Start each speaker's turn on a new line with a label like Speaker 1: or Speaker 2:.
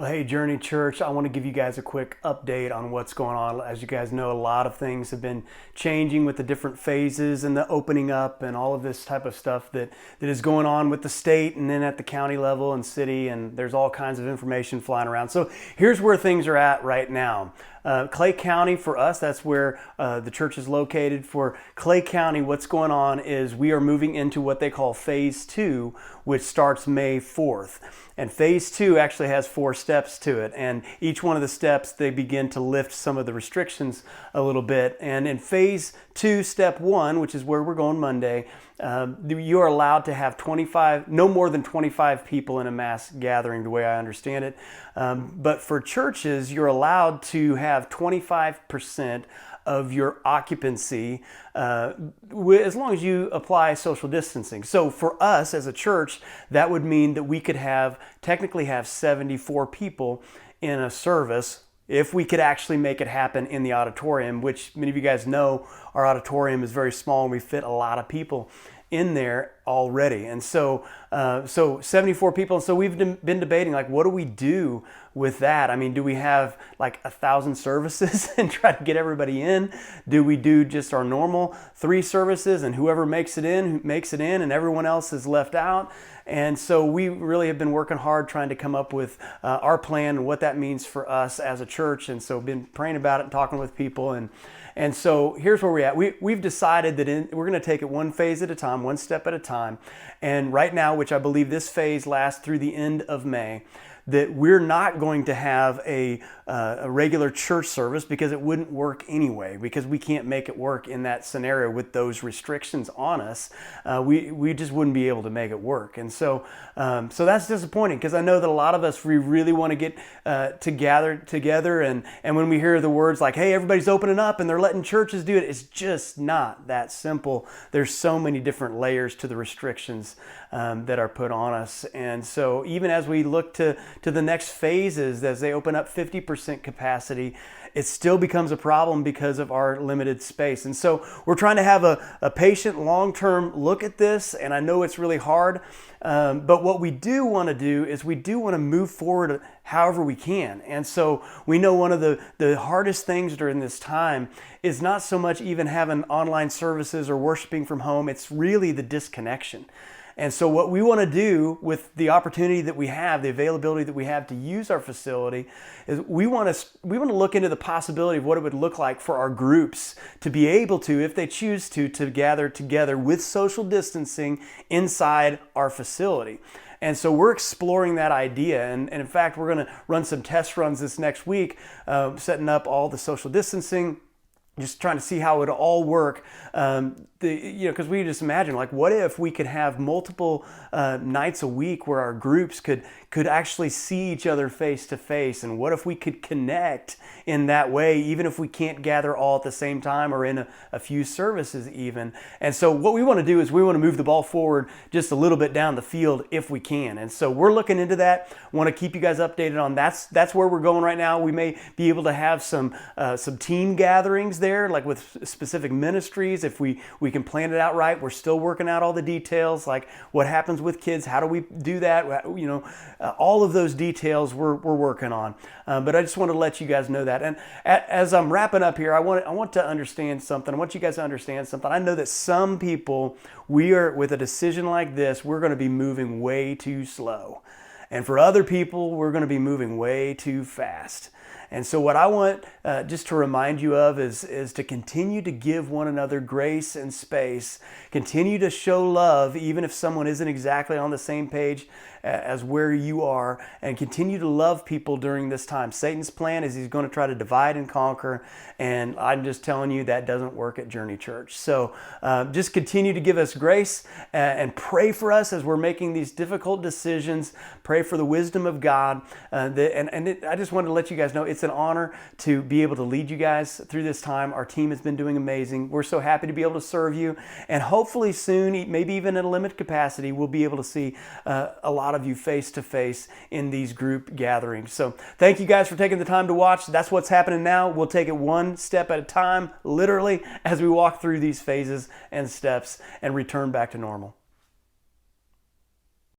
Speaker 1: Hey, Journey Church, I want to give you guys a quick update on what's going on. As you guys know, a lot of things have been changing with the different phases and the opening up and all of this type of stuff that is going on with the state and then at the county level and city, and there's all kinds of information flying around. So here's where things are at right now. Clay County, for us, that's where the church is located. For Clay County, what's going on is we are moving into what they call Phase 2, which starts May 4th. And Phase 2 actually has 4 steps to it. And each one of the steps, they begin to lift some of the restrictions a little bit. And in Phase 2, Step 1, which is where we're going Monday, you are allowed to have no more than 25 people in a mass gathering, the way I understand it. But for churches, you're allowed to have 25% of your occupancy as long as you apply social distancing. So for us as a church, that would mean that we could technically have 74 people in a service if we could actually make it happen in the auditorium, which many of you guys know our auditorium is very small and we fit a lot of people in there already. And so 74 people. And so we've been debating, like, what do we do with that? I mean, do we have like 1,000 services and try to get everybody in? Do we do just our normal 3 services and whoever makes it in and everyone else is left out? And so we really have been working hard trying to come up with our plan and what that means for us as a church. And so been praying about it and talking with people. And so here's where we're at. We've decided that we're going to take it one phase at a time, one step at a time. And right now, which I believe this phase lasts through the end of May, that we're not going to have a regular church service because it wouldn't work anyway, because we can't make it work in that scenario with those restrictions on us. We just wouldn't be able to make it work. And so that's disappointing, because I know that a lot of us, we really want to get together. And when we hear the words like, hey, everybody's opening up and they're letting churches do it, it's just not that simple. There's so many different layers to the restrictions that are put on us. And so even as we look to the next phases, as they open up 50% capacity, it still becomes a problem because of our limited space. And so we're trying to have a patient, long-term look at this, and I know it's really hard, but what we do want to do is we do want to move forward however we can. And so we know one of the hardest things during this time is not so much even having online services or worshiping from home, it's really the disconnection. And so what we want to do with the opportunity that we have, the availability that we have to use our facility, is we want to look into the possibility of what it would look like for our groups to be able to, if they choose to gather together with social distancing inside our facility. And so we're exploring that idea. And in fact, we're going to run some test runs this next week, setting up all the social distancing, just trying to see how it would all work. Because we just imagine, like, what if we could have multiple nights a week where our groups could actually see each other face to face, and what if we could connect in that way, even if we can't gather all at the same time or in a few services even. And so what we want to do is we want to move the ball forward just a little bit down the field if we can. And so we're looking into that. Want to keep you guys updated on that's where we're going right now. We may be able to have some team gatherings there, like with specific ministries, if we can plan it out right. We're still working out all the details, like what happens with kids, how do we do that, all of those details we're working on. But I just want to let you guys know that. And as I'm wrapping up here, I want to understand something. I want you guys to understand something. I know that some people, with a decision like this, we're going to be moving way too slow. And for other people, we're going to be moving way too fast. And so what I want just to remind you of is to continue to give one another grace and space. Continue to show love, even if someone isn't exactly on the same page as where you are, and continue to love people during this time. Satan's plan is he's going to try to divide and conquer, and I'm just telling you that doesn't work at Journey Church. So just continue to give us grace and pray for us as we're making these difficult decisions. Pray for the wisdom of God. I just wanted to let you guys know it's an honor to be able to lead you guys through this time. Our team has been doing amazing. We're so happy to be able to serve you, and hopefully soon, maybe even in a limited capacity, we'll be able to see a lot of you face to face in these group gatherings. So thank you guys for taking the time to watch. That's what's happening now. We'll take it one step at a time, literally, as we walk through these phases and steps and return back to normal.